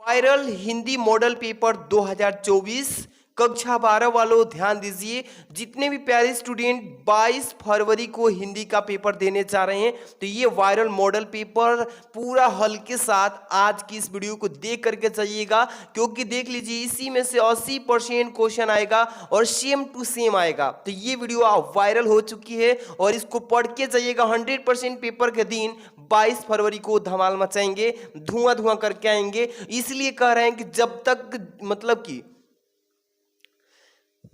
Viral Hindi model paper 2024 कक्षा 12 वालों ध्यान दीजिए। जितने भी प्यारे स्टूडेंट 22 फरवरी को हिंदी का पेपर देने जा रहे हैं तो ये वायरल मॉडल पेपर पूरा हल के साथ आज की इस वीडियो को देख करके जाइएगा, क्योंकि देख लीजिए इसी में से 80% क्वेश्चन आएगा और सेम टू सेम आएगा। तो ये वीडियो वायरल हो चुकी है और इसको पढ़ के जाइएगा। 100% पेपर के दिन 22 फरवरी को धमाल मचाएंगे, धुआं धुआं करके आएंगे। इसलिए कह रहे हैं कि जब तक मतलब कि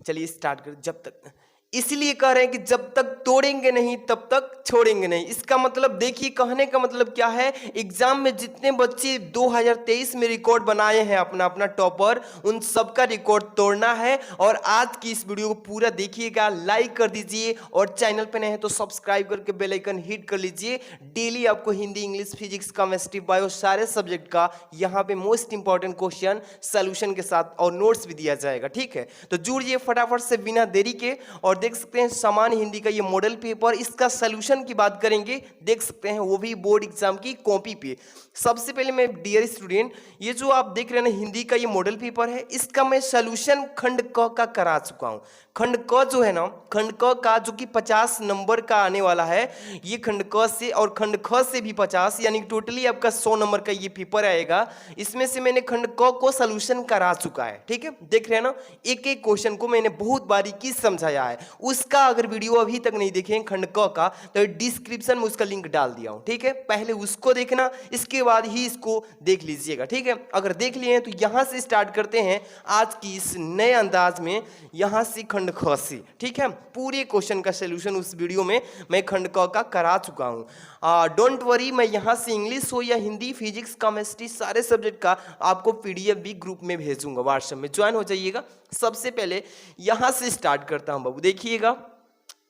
चलिए स्टार्ट कर, जब तक इसलिए कह रहे हैं कि जब तक तोड़ेंगे नहीं तब तक छोड़ेंगे नहीं। इसका मतलब देखिए, कहने का मतलब क्या है, एग्जाम में जितने बच्चे 2023 में रिकॉर्ड बनाए हैं अपना अपना टॉपर, उन सबका रिकॉर्ड तोड़ना है। और आज की इस वीडियो को पूरा देखिएगा, लाइक कर दीजिए और चैनल पे नए हैं तो सब्सक्राइब करके बेल आइकन हिट कर लीजिए। डेली आपको Hindi, English, physics, chemistry, bio सारे सब्जेक्ट का यहाँ पे मोस्ट इंपॉर्टेंट क्वेश्चन सोल्यूशन के साथ और नोट्स भी दिया जाएगा। ठीक है, तो जुड़िए फटाफट से बिना देरी के। और देख सकते हैं सामान्य हिंदी का ये मॉडल पेपर, इसका सलूशन की बात करेंगे, देख सकते हैं वो भी बोर्ड एग्जाम की कॉपी पे। सबसे पहले मैं डियर स्टूडेंट, ये जो आप देख रहे हैं ना हिंदी का ये मॉडल पेपर है, इसका मैं सलूशन खंड क का करा चुका हूं। खंड क जो है ना, खंड क का जो कि 50 नंबर का आने वाला है, ये खंड क से और खंड ख से भी 50, यानी टोटली आपका 100 नंबर का ये पेपर आएगा। इसमें से मैंने खंड क को सलूशन करा चुका है। ठीक है, देख रहे हैं ना, एक एक क्वेश्चन को मैंने बहुत बारीकी समझाया है। उसका अगर वीडियो अभी तक नहीं देखे खंड क का तो डिस्क्रिप्शन में उसका लिंक डाल दिया हूं। ठीक है, पहले उसको देखना, इसके बाद ही इसको देख लीजिएगा। ठीक है, अगर देख लिए हैं तो यहां से स्टार्ट करते हैं आज की इस नए अंदाज में, यहां से खंड ख से। ठीक है, पूरे क्वेश्चन का सलूशन उस वीडियो में मैं खंड क का करा चुका हूं। डोंट वरी, मैं यहां से इंग्लिश हो या हिंदी, फिजिक्स, केमिस्ट्री सारे सब्जेक्ट का आपको पीडीएफ भी ग्रुप में भेजूंगा, व्हाट्सएप में ज्वाइन हो जाइएगा। सबसे पहले यहां से स्टार्ट करता हूं बाबू, देखिएगा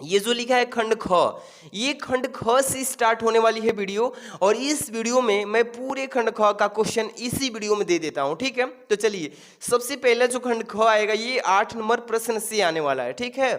ये जो लिखा है खंड ख, ये खंड ख से स्टार्ट होने वाली है वीडियो। और इस वीडियो में मैं पूरे खंड ख का क्वेश्चन इसी वीडियो में दे देता हूं। ठीक है, तो चलिए सबसे पहले जो खंड ख आएगा ये 8 नंबर प्रश्न से आने वाला है। ठीक है,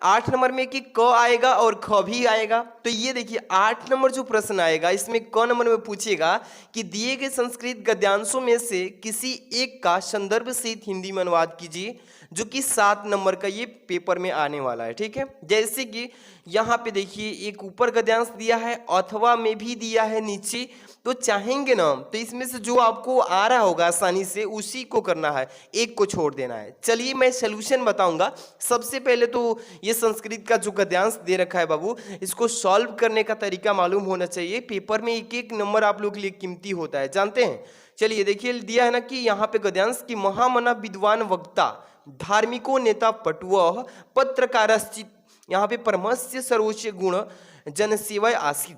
8 नंबर में कि क आएगा और ख भी आएगा। तो ये देखिए 8 नंबर जो प्रश्न आएगा, इसमें क नंबर में पूछेगा कि दिए गए संस्कृत गद्यांशों में से किसी एक का संदर्भ सहित हिंदी में अनुवाद कीजिए, जो कि 7 नंबर का ये पेपर में आने वाला है। ठीक है, जैसे कि यहाँ पे देखिए एक ऊपर गद्यांश दिया है, अथवा में भी दिया है नीचे। तो चाहेंगे ना तो इसमें से जो आपको आ रहा होगा आसानी से उसी को करना है, एक को छोड़ देना है। चलिए मैं सलूशन बताऊंगा। सबसे पहले तो ये संस्कृत का जो गद्यांश दे रखा है बाबू, इसको सॉल्व करने का तरीका मालूम होना चाहिए। पेपर में एक एक नंबर आप लोग के लिए कीमती होता है, जानते हैं। चलिए देखिए दिया है ना कि यहाँ पे गद्यांश की महामना विद्वान वक्ता धार्मिको नेता पटुव पत्रकारश्चित, यहाँ पे परमस्य सर्वोच्च गुण जनसेवा आसीत,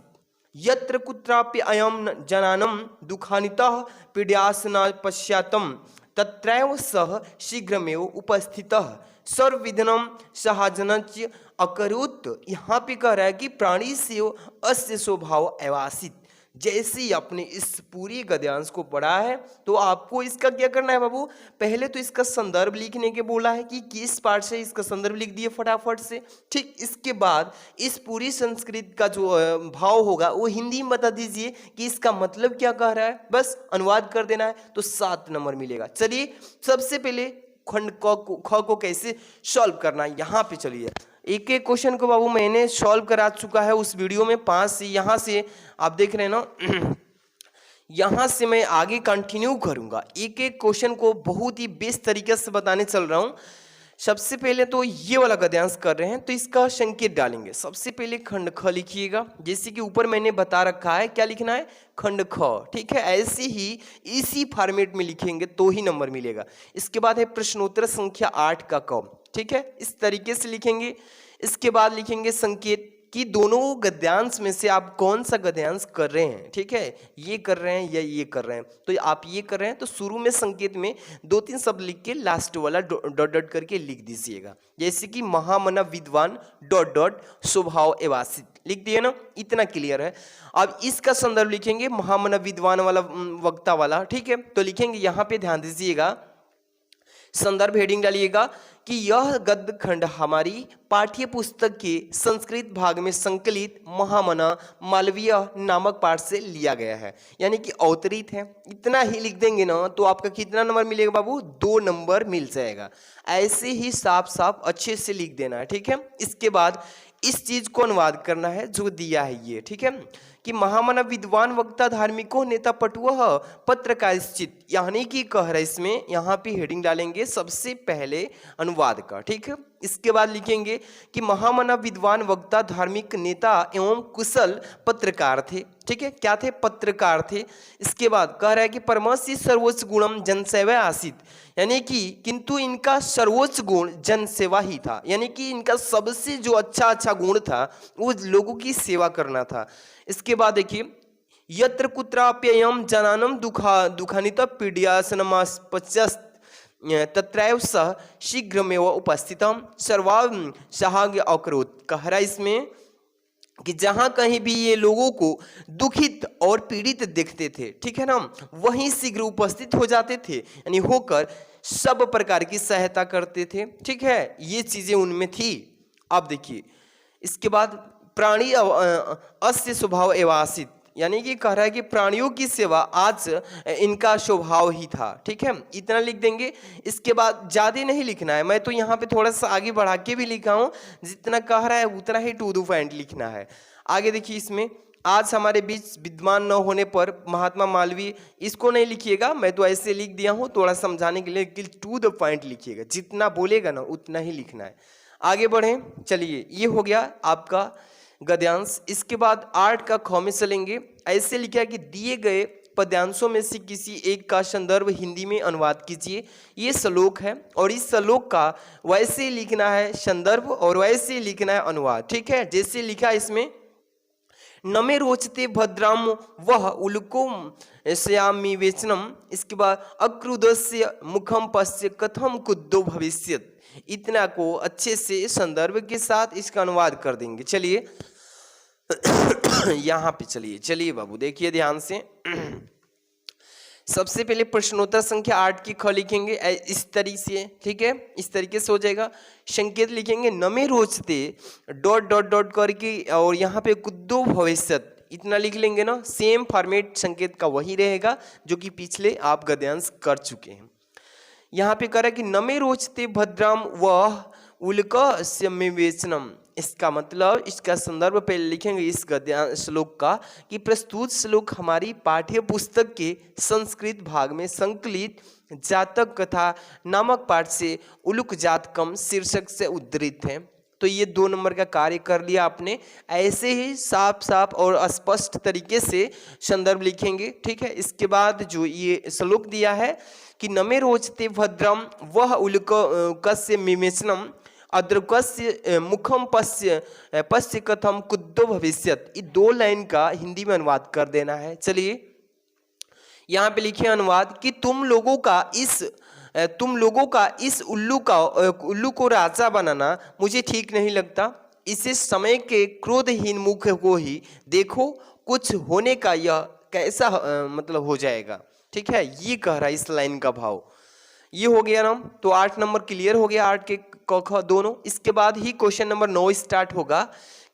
यत्र कुत्रापि अयम जनानम दुखानितः पीड्यासना पश्चातम तत्रैव सह शीघ्रमेव उपस्थितः सर्वविधनम सहाजनच अकरोत्। यहाँ पे कह रहा है कि प्राणी से अस्य स्वभाव एवासित। जैसे ही आपने इस पूरी गद्यांश को पढ़ा है तो आपको इसका क्या करना है बाबू, पहले तो इसका संदर्भ लिखने के बोला है कि किस पार्ट से, इसका संदर्भ लिख दिए फटाफट से। ठीक, इसके बाद इस पूरी संस्कृत का जो भाव होगा वो हिंदी में बता दीजिए कि इसका मतलब क्या कह रहा है, बस अनुवाद कर देना है तो 7 नंबर मिलेगा। चलिए सबसे पहले खंड ख को कैसे सॉल्व करना है यहाँ पे चलिए। एक एक क्वेश्चन को बाबू मैंने सॉल्व करा चुका है उस वीडियो में 5 से। यहाँ से आप देख रहे हैं ना, यहाँ से मैं आगे कंटिन्यू करूँगा, एक एक क्वेश्चन को बहुत ही बेस्ट तरीके से बताने चल रहा हूँ। सबसे पहले तो ये वाला गद्यांश कर रहे हैं तो इसका संकेत डालेंगे। सबसे पहले खंड ख लिखिएगा, जैसे कि ऊपर मैंने बता रखा है क्या लिखना है, खंड ख। ठीक है, ऐसे ही इसी फॉर्मेट में लिखेंगे तो ही नंबर मिलेगा। इसके बाद है प्रश्नोत्तर संख्या 8 का क। ठीक है, इस तरीके से लिखेंगे। इसके बाद लिखेंगे संकेत कि दोनों गद्यांश में से आप कौन सा गद्यांश कर रहे हैं। ठीक है, ये कर रहे हैं या ये कर रहे हैं। तो आप ये कर रहे हैं तो शुरू में संकेत में 2-3 शब्द लिख के लास्ट वाला डॉट डॉट करके लिख दीजिएगा, जैसे कि महामना विद्वान डॉट डॉट स्वभाव एवासित, लिख दिए ना, इतना क्लियर है। अब इसका संदर्भ लिखेंगे महामना विद्वान वाला वक्ता वाला। ठीक है, तो लिखेंगे यहाँ पे ध्यान दीजिएगा संदर्भ हेडिंग डालिएगा कि यह गद्य खंड हमारी पाठ्य पुस्तक के संस्कृत भाग में संकलित महामना मालवीय नामक पाठ से लिया गया है, यानी कि अवतरित है। इतना ही लिख देंगे ना तो आपका कितना नंबर मिलेगा बाबू? 2 नंबर मिल जाएगा। ऐसे ही साफ साफ अच्छे से लिख देना है, ठीक है। इसके बाद इस चीज को अनुवाद करना है जो दिया है ये, ठीक है, कि महामना विद्वान वक्ता धार्मिको नेता पटुआ पत्रकारिश्चित, यानी कि कह रहा है इसमें, यहाँ पे हेडिंग डालेंगे सबसे पहले अनुवाद का, ठीक है। इसके बाद लिखेंगे कि महामना विद्वान वक्ता धार्मिक नेता एवं कुशल पत्रकार थे, ठीक है। क्या थे? पत्रकार थे। इसके बाद कह रहा है कि परमस्य सर्वोच्च गुणम जनसेवा आसित, यानी कि किंतु इनका सर्वोच्च गुण जनसेवा ही था, यानी कि इनका सबसे जो अच्छा गुण था वो लोगों की सेवा करना था। इसके बाद देखिए, यत्र कुत्राप्ययम जनानम दुखानित पीड्यासनमास्पत्यस्त तत्रैव सह शीघ्रमेव उपस्थितम सर्वासाहाय्य अकरोत्। कह रहा है इसमें कि जहां कहीं भी ये लोगों को दुखित और पीड़ित देखते थे, ठीक है ना, वहीं शीघ्र उपस्थित हो जाते थे, यानी होकर सब प्रकार की सहायता करते थे, ठीक है। ये चीजें उनमें थी। अब देखिए इसके बाद प्राणी अस्य स्वभाव एवासित, यानी कि कह रहा है कि प्राणियों की सेवा आज इनका स्वभाव ही था, ठीक है। इतना लिख देंगे। इसके बाद ज्यादा नहीं लिखना है, मैं तो यहाँ पे थोड़ा सा आगे बढ़ा के भी लिखा हूँ, जितना कह रहा है उतना ही टू द पॉइंट लिखना है। आगे देखिए, इसमें आज हमारे बीच विद्वान न होने पर महात्मा मालवीय, इसको नहीं लिखिएगा, मैं तो ऐसे लिख दिया हूँ थोड़ा समझाने के लिए कि टू द पॉइंट लिखिएगा, जितना बोलेगा ना उतना ही लिखना है। आगे बढ़ें, चलिए, ये हो गया आपका गद्यांश। इसके बाद 8 का ख में चलेंगे। ऐसे लिखा कि दिए गए पद्यांशों में से किसी एक का संदर्भ हिंदी में अनुवाद कीजिए। ये श्लोक है और इस श्लोक का वैसे लिखना है संदर्भ और वैसे लिखना है अनुवाद, ठीक है। जैसे लिखा इसमें, नमे रोचते भद्राम वह उल्को श्यामी वेचनम। इसके बाद अक्रुदस्य मुखम पश्य कथम कुद्दो भविष्यत। इतना को अच्छे से संदर्भ के साथ इसका अनुवाद कर देंगे। चलिए यहाँ पे चलिए बाबू देखिए ध्यान से। सबसे पहले प्रश्नोत्तर संख्या 8 की ख लिखेंगे इस तरीके से, ठीक है, इस तरीके से हो जाएगा। संकेत लिखेंगे नमे रोचते डॉट डॉट डॉट करके और यहाँ पे कुद्दो भविष्यत, इतना लिख लेंगे ना। सेम फॉर्मेट संकेत का वही रहेगा जो कि पिछले आप गद्यांश कर चुके हैं। यहाँ पे कह रहा है कि नमे रोचते भद्राम वह उल्क वेचनम। इसका मतलब, इसका संदर्भ पहले लिखेंगे इस गद्यांश श्लोक का कि प्रस्तुत श्लोक हमारी पाठ्य पुस्तक के संस्कृत भाग में संकलित जातक कथा नामक पाठ से उलुक जातकम शीर्षक से उद्धृत है। तो ये 2 नंबर का कार्य कर लिया आपने। ऐसे ही साफ साफ और स्पष्ट तरीके से संदर्भ लिखेंगे, ठीक है। इसके बाद जो ये श्लोक दिया है कि नमे रोचते भद्रम वह उल्क कस्य मिमेचनम अद्रकस्य मुखम पश्य कथम कुद्दो भविष्यत। ये 2 लाइन का हिंदी में अनुवाद कर देना है। चलिए यहाँ पे लिखे अनुवाद कि तुम लोगों का इस उल्लू को राजा बनाना मुझे ठीक नहीं लगता। इसे समय के क्रोधहीन मुख को ही देखो, कुछ होने का यह कैसा मतलब हो जाएगा, ठीक है। ये कह रहा है इस लाइन का भाव। ये हो गया ना, तो 8 नंबर क्लियर हो गया, 8 के क ख दोनों। इसके बाद ही क्वेश्चन नंबर 9 स्टार्ट होगा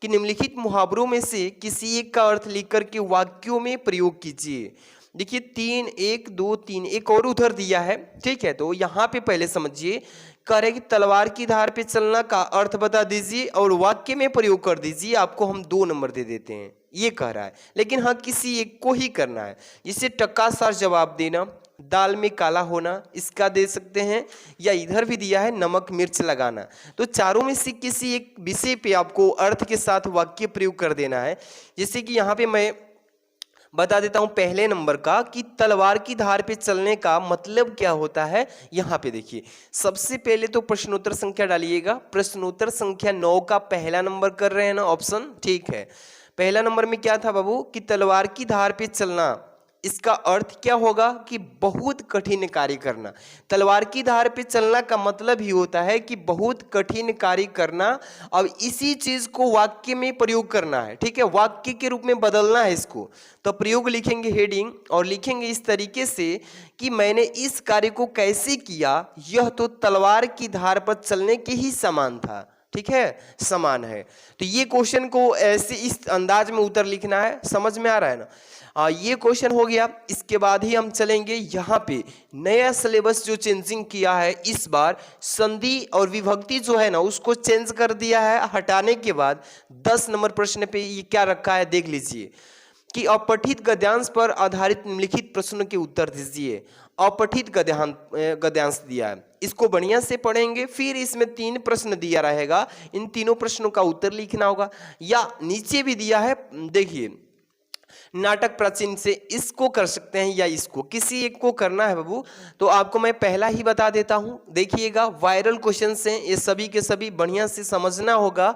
कि निम्नलिखित मुहावरों में से किसी एक का अर्थ लिखकर के वाक्यों में प्रयोग कीजिए। देखिए 3 1 2 3 एक और उधर दिया है, ठीक है। तो यहाँ पे पहले समझिए, कह रहे कि तलवार की धार पे चलना का अर्थ बता दीजिए और वाक्य में प्रयोग कर दीजिए, आपको हम 2 नंबर दे देते हैं, ये कह रहा है। लेकिन हाँ किसी एक को ही करना है, जिसे टक्कासार जवाब देना, दाल में काला होना, इसका दे सकते हैं, या इधर भी दिया है नमक मिर्च लगाना। तो चारों में से किसी एक विषय पे आपको अर्थ के साथ वाक्य प्रयोग कर देना है। जैसे कि यहाँ पे मैं बता देता हूं पहले नंबर का कि तलवार की धार पे चलने का मतलब क्या होता है। यहाँ पे देखिए, सबसे पहले तो प्रश्नोत्तर संख्या डालिएगा। प्रश्नोत्तर संख्या 9 का पहला नंबर कर रहे हैं ना ऑप्शन, ठीक है। पहला नंबर में क्या था बाबू कि तलवार की धार पे चलना, इसका अर्थ क्या होगा कि बहुत कठिन कार्य करना। तलवार की धार पे चलना का मतलब ही होता है कि बहुत कठिन कार्य करना। अब इसी चीज को वाक्य में प्रयोग करना है, ठीक है, वाक्य के रूप में बदलना है इसको। तो प्रयोग लिखेंगे हेडिंग और लिखेंगे इस तरीके से कि मैंने इस कार्य को कैसे किया, यह तो तलवार की धार पर चलने के ही समान था, ठीक है, समान है। तो ये क्वेश्चन को ऐसे इस अंदाज में उत्तर लिखना है, समझ में आ रहा है ना। ये क्वेश्चन हो गया। इसके बाद ही हम चलेंगे यहाँ पे नया सिलेबस जो चेंजिंग किया है, इस बार संधि और विभक्ति जो है ना उसको चेंज कर दिया है। हटाने के बाद 10 नंबर प्रश्न पे ये क्या रखा है देख लीजिए कि अपठित गद्यांश पर आधारित निम्नलिखित प्रश्नों के उत्तर दीजिए। अपठित गद्यांश दिया है, इसको बढ़िया से पढ़ेंगे। फिर इसमें 3 प्रश्न दिया रहेगा, इन तीनों प्रश्नों का उत्तर लिखना होगा। या नीचे भी दिया है, देखिए नाटक प्राचीन से इसको कर सकते हैं या इसको, किसी एक को करना है बाबू। तो आपको मैं पहला ही बता देता हूं, देखिएगा वायरल क्वेश्चन से ये सभी के सभी बढ़िया से समझना होगा।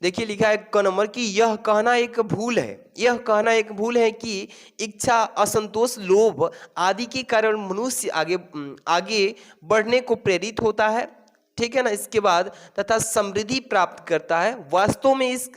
देखिए लिखा है क नंबर कि यह कहना एक भूल है, यह कहना एक भूल है कि इच्छा, असंतोष, लोभ आदि के कारण मनुष्य आगे बढ़ने को प्रेरित होता है, ठीक है ना। इसके बाद तथा समृद्धि प्राप्त करता है। वास्तव में इस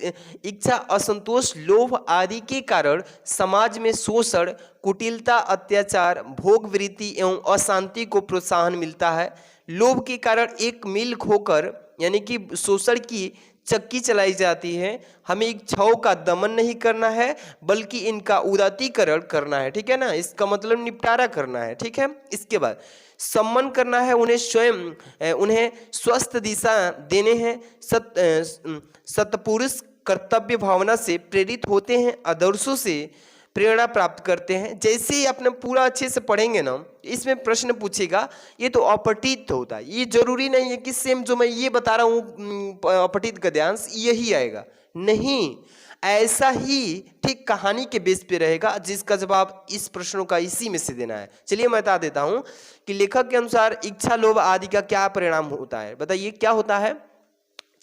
इच्छा, असंतोष, लोभ आदि के कारण समाज में शोषण, कुटिलता, अत्याचार, भोग वृत्ति एवं अशांति को प्रोत्साहन मिलता है। लोभ के कारण एक मिल खोकर यानी कि शोषण की चक्की चलाई जाती है। हमें इच्छाओं का दमन नहीं करना है बल्कि इनका उदातीकरण करना है, ठीक है ना, इसका मतलब निपटारा करना है, ठीक है। इसके बाद सम्मान करना है, उन्हें स्वस्थ दिशा देने हैं। सत्पुरुष कर्तव्य भावना से प्रेरित होते हैं, आदर्शों से प्रेरणा प्राप्त करते हैं। जैसे ही अपने पूरा अच्छे से पढ़ेंगे ना, इसमें प्रश्न पूछेगा, ये तो अपठित होता है, ये जरूरी नहीं है कि सेम जो मैं ये बता रहा हूँ अपठित गद्यांश यही आएगा, नहीं, ऐसा ही ठीक कहानी के बेस पे रहेगा जिसका जवाब इस प्रश्नों का इसी में से देना है। चलिए मैं बता देता हूं कि लेखक के अनुसार इच्छा, लोभ आदि का क्या परिणाम होता है, बताइए क्या होता है।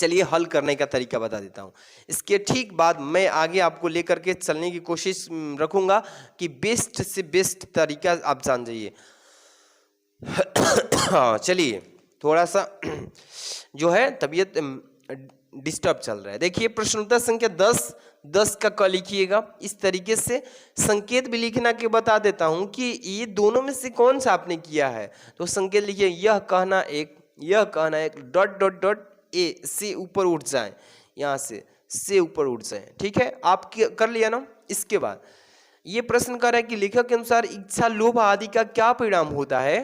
चलिए हल करने का तरीका बता देता हूं, इसके ठीक बाद मैं आगे आपको लेकर के चलने की कोशिश रखूंगा कि बेस्ट से बेस्ट तरीका आप जान जाइए। हाँ चलिए, थोड़ा सा जो है तबीयत डिस्टर्ब चल रहा है। देखिए प्रश्न उत्तर संख्या 10 का क लिखिएगा। इस तरीके से संकेत भी लिखना के बता देता हूं कि ये दोनों में से कौन सा आपने किया है। तो संकेत लिखिए, यह कहना एक डॉट डॉट डॉट ए से ऊपर उठ जाए, यहाँ से ऊपर उठ जाए, ठीक है, आप कर लिया ना। इसके बाद ये प्रश्न कर रहा है कि लेखक के अनुसार इच्छा, लोभ आदि का क्या परिणाम होता है।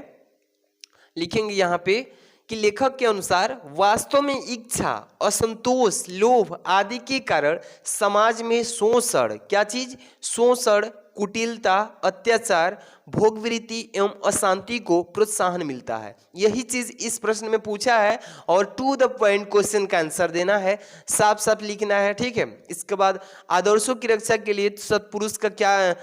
लिखेंगे यहाँ पे कि लेखक के अनुसार वास्तव में इच्छा, असंतोष, लोभ आदि के कारण समाज में शोषण, क्या चीज, शोषण, कुटिलता, अत्याचार, भोगवृत्ति एवं अशांति को प्रोत्साहन मिलता है। यही चीज इस प्रश्न में पूछा है और टू द पॉइंट क्वेश्चन का आंसर देना है, साफ साफ लिखना है, ठीक है। इसके बाद आदर्शों की रक्षा के लिए सत्पुरुष का क्या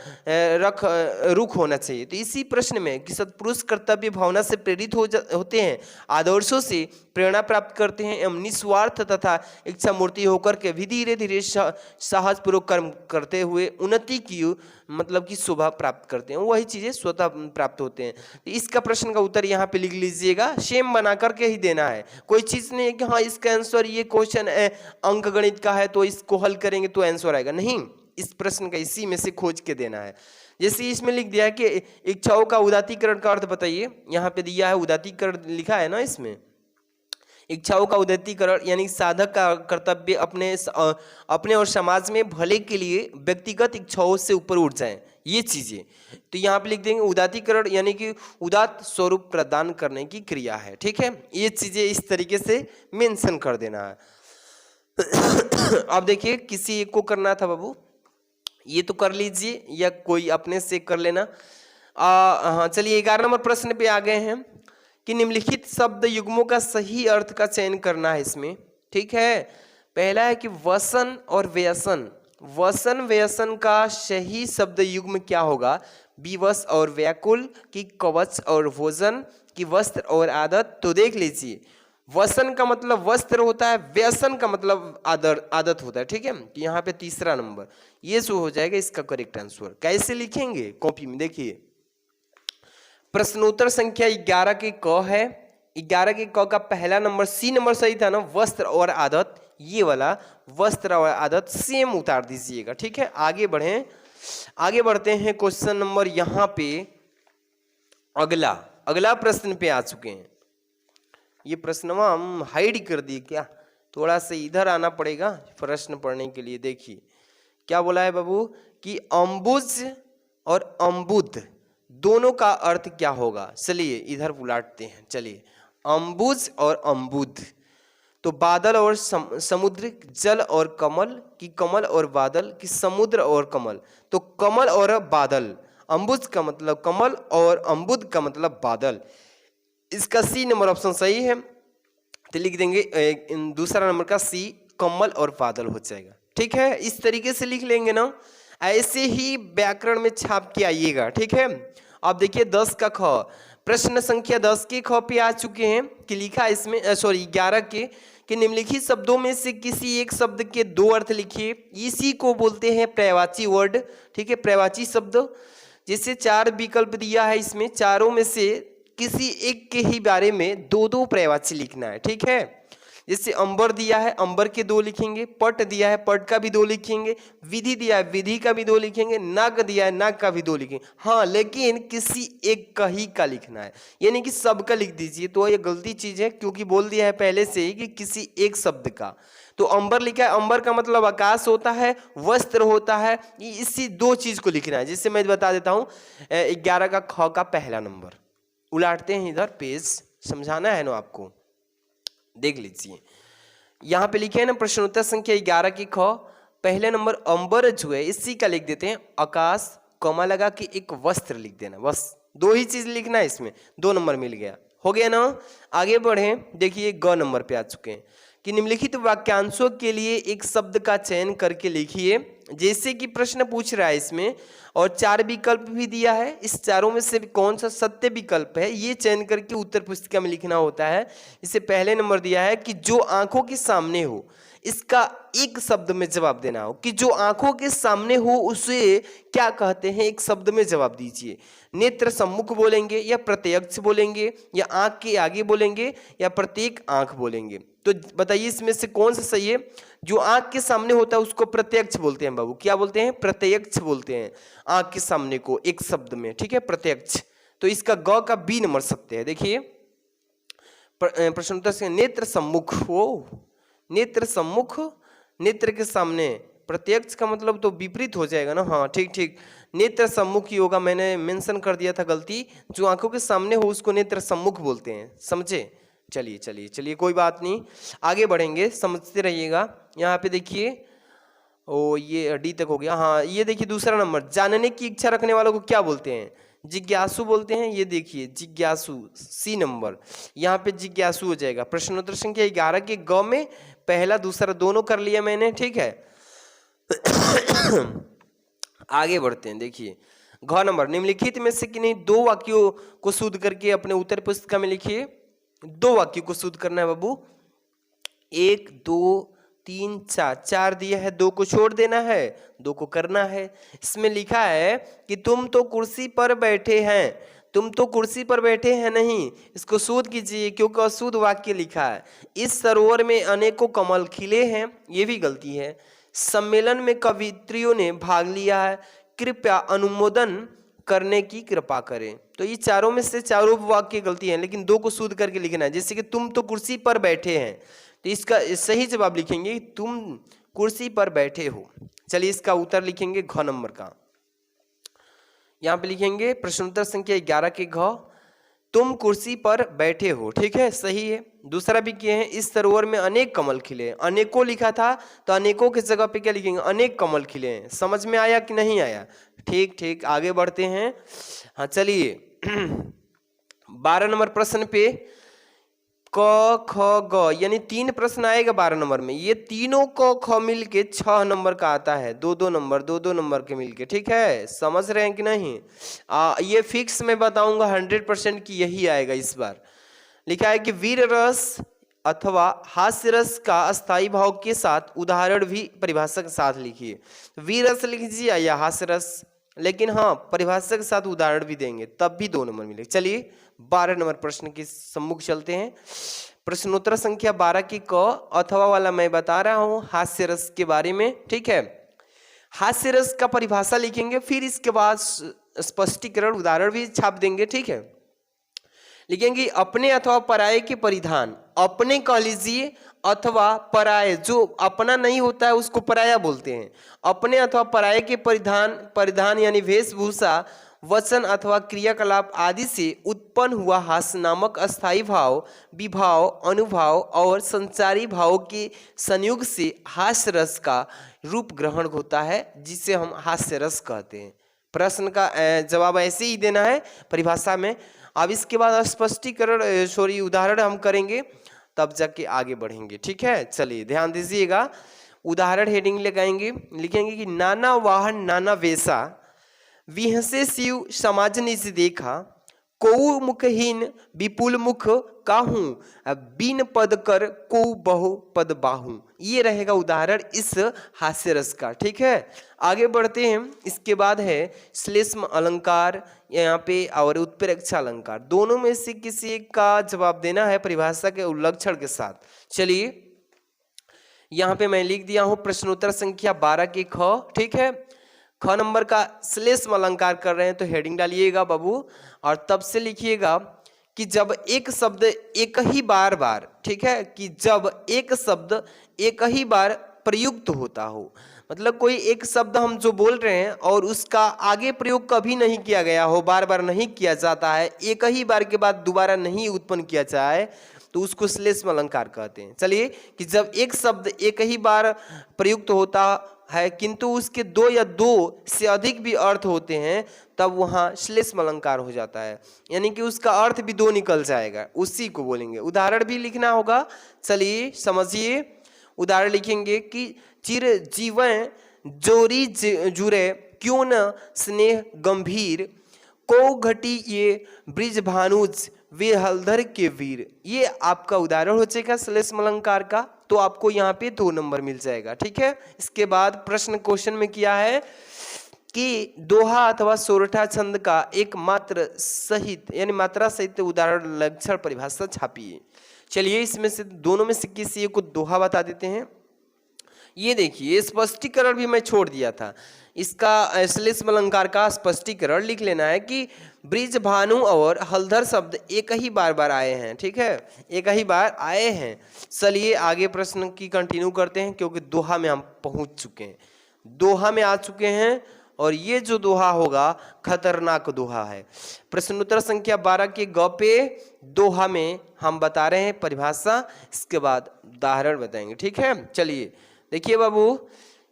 रुख होना चाहिए। तो इसी प्रश्न में कि सत्पुरुष कर्तव्य भावना से प्रेरित होते हैं, आदर्शों से प्रेरणा प्राप्त करते हैं एवं निस्वार्थ तथा इच्छा मूर्ति होकर के भी धीरे धीरे साहसपूर्वक कर्म करते हुए उन्नति की मतलब कि शोभा प्राप्त करते हैं, वही चीजें स्वतः प्राप्त होते हैं। तो इसका प्रश्न का उत्तर यहाँ पे लिख लीजिएगा, सेम बना करके ही देना है, कोई चीज नहीं है कि हाँ इसका आंसर ये क्वेश्चन अंक गणित का है तो इसको हल करेंगे तो आंसर आएगा, नहीं, इस प्रश्न का इसी में से खोज के देना है। जैसे इसमें लिख दिया है कि इच्छाओं का उदातीकरण का अर्थ बताइए, यहाँ पे दिया है उदातीकरण लिखा है ना, इसमें इच्छाओं का उदात्तीकरण यानी साधक का कर्तव्य अपने और समाज में भले के लिए व्यक्तिगत इच्छाओं से ऊपर उठ जाएं, ये चीजें। तो यहाँ पे लिख देंगे उदात्तीकरण यानी कि उदात्त स्वरूप प्रदान करने की क्रिया है, ठीक है, ये चीजें इस तरीके से मेंशन कर देना है। अब देखिए किसी एक को करना था बाबू, ये तो कर लीजिए या कोई अपने से कर लेना। हाँ चलिए 11 नंबर प्रश्न पे आ गए हैं कि निम्नलिखित शब्द युग्मों का सही अर्थ का चयन करना है इसमें, ठीक है। पहला है कि वसन और व्यसन, वसन व्यसन का सही शब्द युग्म क्या होगा, विवश और व्याकुल, की कवच और भोजन, की वस्त्र और आदत। तो देख लीजिए वसन का मतलब वस्त्र होता है, व्यसन का मतलब आदत होता है। ठीक है, यहाँ पे तीसरा नंबर ये जो हो जाएगा इसका करेक्ट आंसर। कैसे लिखेंगे कॉपी में देखिए, प्रश्नोत्तर संख्या 11 की क है, 11 के क का पहला नंबर सी नंबर सही था ना, वस्त्र और आदत, ये वाला वस्त्र और आदत सेम उतार दीजिएगा। ठीक है, आगे बढ़ें, आगे बढ़ते हैं क्वेश्चन नंबर यहाँ पे अगला प्रश्न पे आ चुके हैं। ये प्रश्न हम हाइड कर दिए क्या, थोड़ा सा इधर आना पड़ेगा प्रश्न पढ़ने के लिए। देखिए क्या बोला है बाबू कि अम्बुज और अम्बुद दोनों का अर्थ क्या होगा। चलिए इधर उलाटते हैं, चलिए अम्बुज और अम्बुद, तो बादल और समुद्र, जल और कमल, कि कमल और बादल, कि समुद्र और कमल। तो कमल और बादल, अम्बुज का मतलब कमल और अम्बुद का मतलब बादल, इसका सी नंबर ऑप्शन सही है। तो लिख देंगे दूसरा नंबर का सी, कमल और बादल हो जाएगा। ठीक है, इस तरीके से लिख लेंगे ना, ऐसे ही व्याकरण में छाप के आइएगा। ठीक है, अब देखिए 10 का ख, प्रश्न संख्या 10 के ख पे आ चुके हैं कि लिखा इसमें 11 के कि निम्नलिखित शब्दों में से किसी एक शब्द के दो अर्थ लिखिए। इसी को बोलते हैं पर्यायवाची वर्ड। ठीक है, पर्यायवाची शब्द, जैसे 4 विकल्प दिया है, इसमें चारों में से किसी एक के ही बारे में दो दो पर्यायवाची लिखना है। ठीक है, जैसे अंबर दिया है, अंबर के 2 लिखेंगे, पट दिया है, पट का भी 2 लिखेंगे, विधि दिया है, विधि का भी 2 लिखेंगे, नाग दिया है, नाग का भी 2 लिखेंगे। हाँ, लेकिन किसी एक का ही का लिखना है, यानी कि सबका लिख दीजिए, तो ये गलती चीज है, क्योंकि बोल दिया है पहले से ही कि किसी एक शब्द का। तो अंबर लिखा है, अंबर का मतलब आकाश होता है, वस्त्र होता है, इसी 2 चीज को लिखना है। जिससे मैं बता देता हूँ 11 का ख का पहला नंबर, उलाटते हैं इधर पेज, समझाना है ना आपको, देख लीजिए। यहाँ पे लिखे है ना प्रश्नोत्तर संख्या 11 की ख, पहले नंबर अंबर जो है इसी का लिख देते हैं, आकाश कॉमा लगा के एक वस्त्र लिख देना, बस 2 ही चीज लिखना है, इसमें 2 नंबर मिल गया, हो गया ना। आगे बढ़े, देखिए ग नंबर पे आ चुके हैं कि निम्नलिखित वाक्यांशों के लिए एक शब्द का चयन करके लिखिए। जैसे कि प्रश्न पूछ रहा है इसमें, और 4 विकल्प भी दिया है, इस चारों में से कौन सा सत्य विकल्प है ये चयन करके उत्तर पुस्तिका में लिखना होता है। इससे पहले नंबर दिया है कि जो आंखों के सामने हो, इसका एक शब्द में जवाब देना हो, कि जो आंखों के सामने हो उसे क्या कहते हैं, एक शब्द में जवाब दीजिए। नेत्र सम्मुख बोलेंगे या प्रत्यक्ष बोलेंगे, या आंख के आगे बोलेंगे, या प्रत्येक आंख बोलेंगे। तो बताइए इसमें से कौन सा सही है। जो आंख के सामने होता है उसको प्रत्यक्ष बोलते हैं बाबू, क्या बोलते हैं, प्रत्यक्ष बोलते हैं आंख के सामने को एक शब्द में। ठीक है, प्रत्यक्ष। तो इसका ग का बी नंबर सकते हैं। देखिए प्रश्नोत्तर से नेत्र सम्मुख हो, नेत्र सम्मुख, नेत्र के सामने, प्रत्यक्ष का मतलब तो विपरीत हो जाएगा ना। हाँ ठीक ठीक, नेत्र सम्मुख ही होगा, मैंने मेंशन कर दिया था गलती, जो आंखों के सामने हो उसको नेत्र सम्मुख बोलते हैं, समझे। चलिए चलिए चलिए, कोई बात नहीं, आगे बढ़ेंगे, समझते रहिएगा। यहाँ पे देखिए, ओ ये डी तक हो गया। हाँ, ये देखिए दूसरा नंबर, जानने की इच्छा रखने वालों को क्या बोलते हैं, जिज्ञासु बोलते हैं। ये देखिए जिज्ञासु, सी नंबर, यहाँ पे जिज्ञासु हो जाएगा। प्रश्नोत्तर संख्या 11 के ग में पहला दूसरा दोनों कर लिया मैंने। ठीक है, आगे बढ़ते हैं। देखिए घ नंबर, निम्नलिखित में से किन्हीं 2 वाक्यों को शुद्ध करके अपने उत्तर पुस्तिका में लिखिए। 2 वाक्यों को शुद्ध करना है बाबू, 1 2 3 4, 4 दिया है, 2 को छोड़ देना है, 2 को करना है। इसमें लिखा है कि तुम तो कुर्सी पर बैठे हैं, तुम तो कुर्सी पर बैठे हैं नहीं, इसको शुद्ध कीजिए क्योंकि अशुद्ध वाक्य लिखा है। इस सरोवर में अनेकों कमल खिले हैं, ये भी गलती है। सम्मेलन में कवित्रियों ने भाग लिया है, कृपया अनुमोदन करने की कृपा करें। तो ये चारों में से चारों वाक्य गलती है, लेकिन 2 को शुद्ध करके लिखना है। जैसे कि तुम तो कुर्सी पर बैठे हैं, तो इसका सही जवाब लिखेंगे तुम कुर्सी पर बैठे हो। चलिए इसका उत्तर लिखेंगे घ नंबर का, यहाँ पे लिखेंगे प्रश्नोत्तर संख्या 11 के घ, तुम कुर्सी पर बैठे हो। ठीक है, सही है। दूसरा भी किए हैं, इस सरोवर में अनेक कमल खिले हैं, अनेकों लिखा था तो अनेकों की जगह पे क्या लिखेंगे, अनेक कमल खिले हैं। समझ में आया कि नहीं आया, ठीक ठीक, आगे बढ़ते हैं। हाँ चलिए 12 नंबर प्रश्न पे क ख ग यानी 3 प्रश्न आएगा 12 नंबर में, ये तीनों क ख मिल के 6 नंबर का आता है, 2-2 नंबर, 2-2 नंबर के मिल के। ठीक है, समझ रहे हैं कि नहीं। ये फिक्स मैं बताऊंगा 100% कि यही आएगा इस बार। लिखा है कि वीर रस अथवा हास्य रस का अस्थाई भाव के साथ उदाहरण भी परिभाषा के साथ लिखिए। वीरस लिख दीजिए या हास्य रस, लेकिन हाँ परिभाषा के साथ उदाहरण भी देंगे तब भी 2 नंबर मिलेगा। चलिए 12 नंबर प्रश्न के सम्मुख चलते हैं। प्रश्नोत्तर संख्या 12 की क अथवा वाला मैं बता रहा हूं हास्य रस के बारे में, ठीक है। हास्य रस का परिभाषा लिखेंगे, फिर इसके बाद स्पष्टीकरण उदाहरण भी छाप देंगे, ठीक है। लिखेंगे अपने अथवा पराये के परिधान, अपने कह लीजिए अथवा पराये, जो अपना नहीं होता है उसको पराया बोलते हैं। अपने अथवा पराये के परिधान यानी वेशभूषा, वचन अथवा क्रियाकलाप आदि से उत्पन्न हुआ हास्य नामक अस्थाई भाव, विभाव, अनुभाव और संचारी भावों के संयोग से हास्य रस का रूप ग्रहण होता है, जिसे हम हास्य रस कहते हैं। प्रश्न का जवाब ऐसे ही देना है परिभाषा में। अब इसके बाद स्पष्टीकरण उदाहरण हम करेंगे, तब जाके आगे बढ़ेंगे, ठीक है। चलिए ध्यान दीजिएगा, उदाहरण हेडिंग लगाएंगे, लिखेंगे कि नाना वाहन नाना वेशा, विहसे शिव समाज निज देखा, को मुखहीन विपुल मुख काहू, बिन पद कर को बहु पद बाहू। ये रहेगा उदाहरण इस हास्य रस का, ठीक है। आगे बढ़ते हैं। इसके बाद है श्लेष्म अलंकार यहाँ पे और उत्प्रेक्षा अलंकार, दोनों में से किसी एक का जवाब देना है परिभाषा के उल्लक्षण के साथ। चलिए यहाँ पे मैं लिख दिया हूं प्रश्नोत्तर संख्या 12 की ख, ठीक है। ख नंबर का श्लेष्म अलंकार कर रहे हैं तो हेडिंग डालिएगा बाबू, और तब से लिखिएगा कि जब एक शब्द एक ही बार, ठीक है, कि जब एक शब्द एक ही बार प्रयुक्त होता हो, मतलब कोई एक शब्द हम जो बोल रहे हैं और उसका आगे प्रयोग कभी नहीं किया गया हो, बार बार नहीं किया जाता है, एक ही बार के बाद दोबारा नहीं उत्पन्न किया जाए, तो उसको श्लेष्म अलंकार कहते हैं। चलिए कि जब एक शब्द एक ही बार प्रयुक्त होता है किंतु उसके 2 या 2 से अधिक भी अर्थ होते हैं, तब वहाँ श्लेष्म अलंकार हो जाता है, यानी कि उसका अर्थ भी 2 निकल जाएगा, उसी को बोलेंगे। उदाहरण भी लिखना होगा, चलिए समझिए। उदाहरण लिखेंगे कि चिर जीवन जोरी जुरे क्यों न स्नेह गंभीर, को घटी ये ब्रिज भानुज वे हलधर के वीर। ये आपका उदाहरण हो जाएगा श्लेष्म अलंकार का, तो आपको यहाँ पे 2 नंबर मिल जाएगा, ठीक है। इसके बाद प्रश्न क्वेश्चन में किया है कि दोहा अथवा सोरठा छंद का एक मात्र सहित यानी मात्रा सहित उदाहरण लक्षण परिभाषा छापिए। चलिए इसमें से दोनों में से किसी एक को दोहा बता देते हैं। ये देखिए स्पष्टीकरण भी मैं छोड़ दिया था, इसका श्लेष्म अलंकार का स्पष्टीकरण लिख लेना है कि ब्रिज भानु और हलधर शब्द एक ही बार आए हैं, ठीक है, एक ही बार आए हैं। चलिए आगे प्रश्न की कंटिन्यू करते हैं, क्योंकि दोहा में हम पहुंच चुके हैं, दोहा में आ चुके हैं, और ये जो दोहा होगा खतरनाक दोहा है। प्रश्नोत्तर संख्या 12 के ग पे दोहा में हम बता रहे हैं परिभाषा, इसके बाद उदाहरण बताएंगे, ठीक है। चलिए देखिए बाबू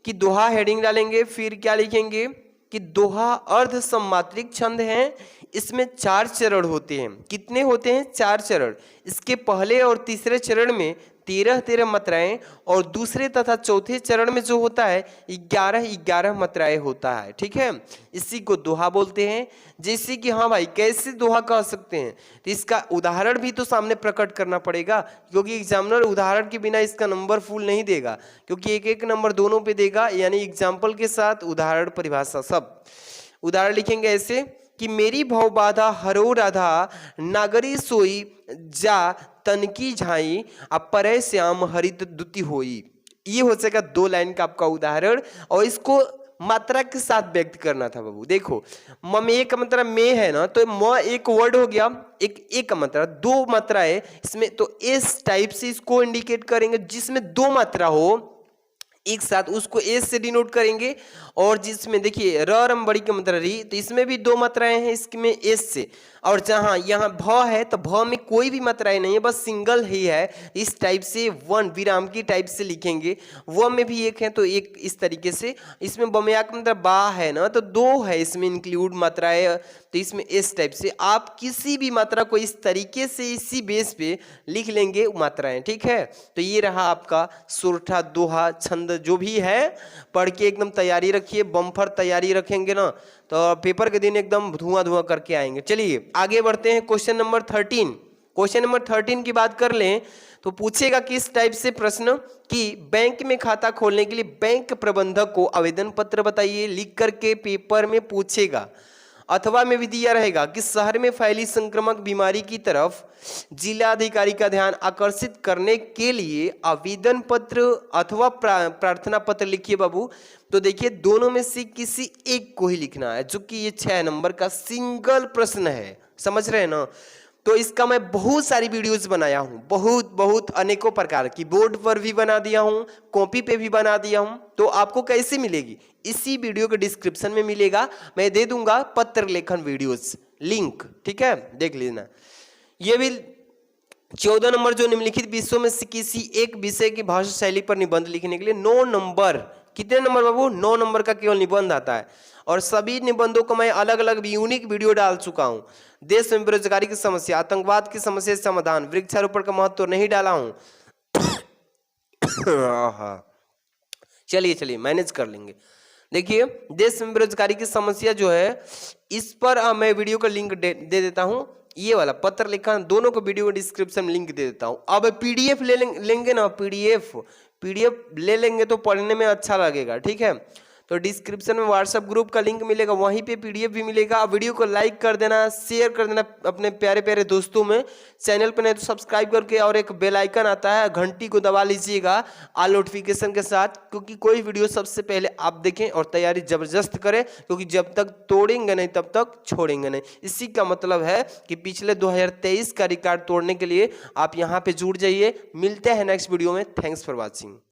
कि दोहा हेडिंग डालेंगे, फिर क्या लिखेंगे कि दोहा अर्ध सम्मात्रिक छंद है, इसमें 4 चरण होते हैं। कितने होते हैं? 4 चरण। इसके पहले और तीसरे चरण में 13-13 मात्राएं, और दूसरे तथा चौथे चरण में जो होता है 11-11 मात्राएं होता है, ठीक है। इसी को दोहा बोलते हैं। जैसे कि हाँ भाई कैसे दोहा कह सकते हैं, तो इसका उदाहरण भी तो सामने प्रकट करना पड़ेगा, क्योंकि एग्जामिनर उदाहरण के बिना इसका नंबर फुल नहीं देगा, क्योंकि एक नंबर दोनों पे देगा, यानी एग्जाम्पल के साथ उदाहरण परिभाषा सब। उदाहरण लिखेंगे ऐसे कि मेरी भव बाधा हरो राधा, नागरी सोई जा तनकी झाई, अब परय श्याम हरित दुति होई। ये हो सकेगा 2 लाइन का आपका उदाहरण, और इसको मात्रा के साथ व्यक्त करना था बाबू। देखो म में एक मात्रा में है ना, तो म एक वर्ड हो गया, एक मात्रा, 2 मात्रा है इसमें, तो इस टाइप से इसको इंडिकेट करेंगे। जिसमें 2 मात्रा हो एक साथ उसको एस से डिनोट करेंगे, और जिसमें देखिए रम बड़ी की मात्रा री, तो इसमें भी 2 मात्राएं हैं, इसमें एस से। और जहां यहाँ भ है तो भ में कोई भी मात्राएं नहीं है, बस सिंगल ही है। इस टाइप से 1 विराम की टाइप से लिखेंगे। व में भी 1 है तो 1, इस तरीके से। इसमें बमयाक मतलब बा है ना, तो 2 है इसमें इंक्लूड मात्राएं, तो इसमें इस टाइप से आप किसी भी मात्रा को इस तरीके से इसी बेस पे लिख लेंगे मात्राएं, ठीक है। तो ये रहा आपका सोरठा दोहा छंद, जो भी है पढ़ के एकदम तैयारी रखिए, बम्फर तैयारी रखेंगे ना तो पेपर के दिन एकदम धुआं करके आएंगे। चलिए आगे बढ़ते हैं। क्वेश्चन नंबर 13 क्वेश्चन नंबर 13 की बात कर लें तो पूछेगा किस टाइप से प्रश्न कि बैंक में खाता खोलने के लिए बैंक प्रबंधक को आवेदन पत्र बताइए, लिख करके पेपर में पूछेगा। अथवा में विधि यह रहेगा कि शहर में फैली संक्रामक बीमारी की तरफ जिला अधिकारी का ध्यान आकर्षित करने के लिए आवेदन पत्र अथवा प्रार्थना पत्र लिखिए बाबू। तो देखिए दोनों में से किसी एक को ही लिखना है, जो कि ये 6 नंबर का सिंगल प्रश्न है, समझ रहे हैं ना। तो इसका मैं बहुत सारी वीडियोस बनाया हूं, बहुत अनेकों प्रकार की, बोर्ड पर भी बना दिया हूं, कॉपी पे भी बना दिया हूं। तो आपको कैसे मिलेगी, इसी वीडियो के डिस्क्रिप्शन में मिलेगा, मैं दे दूंगा पत्र लेखन वीडियोस लिंक, ठीक है, देख लेना। ये भी 14 नंबर जो निम्नलिखित विषयों में से किसी एक विषय की भाषा शैली पर निबंध लिखने के लिए 9 नंबर, कितने नंबर बाबू, 9 नंबर का केवल निबंध आता है। और सभी निबंधों को मैं अलग अलग यूनिक वीडियो डाल चुका हूं। देश में बेरोजगारी की समस्या, आतंकवाद की समस्या समाधान, वृक्षारोपण का महत्व तो नहीं डाला हूं। चलिए मैनेज कर लेंगे। देखिए देश में बेरोजगारी की समस्या जो है, इस पर मैं वीडियो का लिंक दे देता हूं। ये वाला पत्र लिखा, दोनों को वीडियो डिस्क्रिप्शन में लिंक दे देता हूं। अब पीडीएफ लेंगे ना, पीडीएफ ले लेंगे तो पढ़ने में अच्छा लगेगा, ठीक है। तो डिस्क्रिप्शन में व्हाट्सएप ग्रुप का लिंक मिलेगा, वहीं पे पीडीएफ भी मिलेगा। वीडियो को लाइक कर देना, शेयर कर देना अपने प्यारे प्यारे दोस्तों में। चैनल पर नहीं तो सब्सक्राइब करके, और एक बेल आइकन आता है, घंटी को दबा लीजिएगा ऑल नोटिफिकेशन के साथ, क्योंकि कोई वीडियो सबसे पहले आप देखें और तैयारी जबरदस्त करें, क्योंकि जब तक तोड़ेंगे नहीं तब तक छोड़ेंगे नहीं। इसी का मतलब है कि पिछले 2023 का रिकॉर्ड तोड़ने के लिए आप यहाँ पे जुड़ जाइए। मिलते हैं नेक्स्ट वीडियो में। Thanks for watching.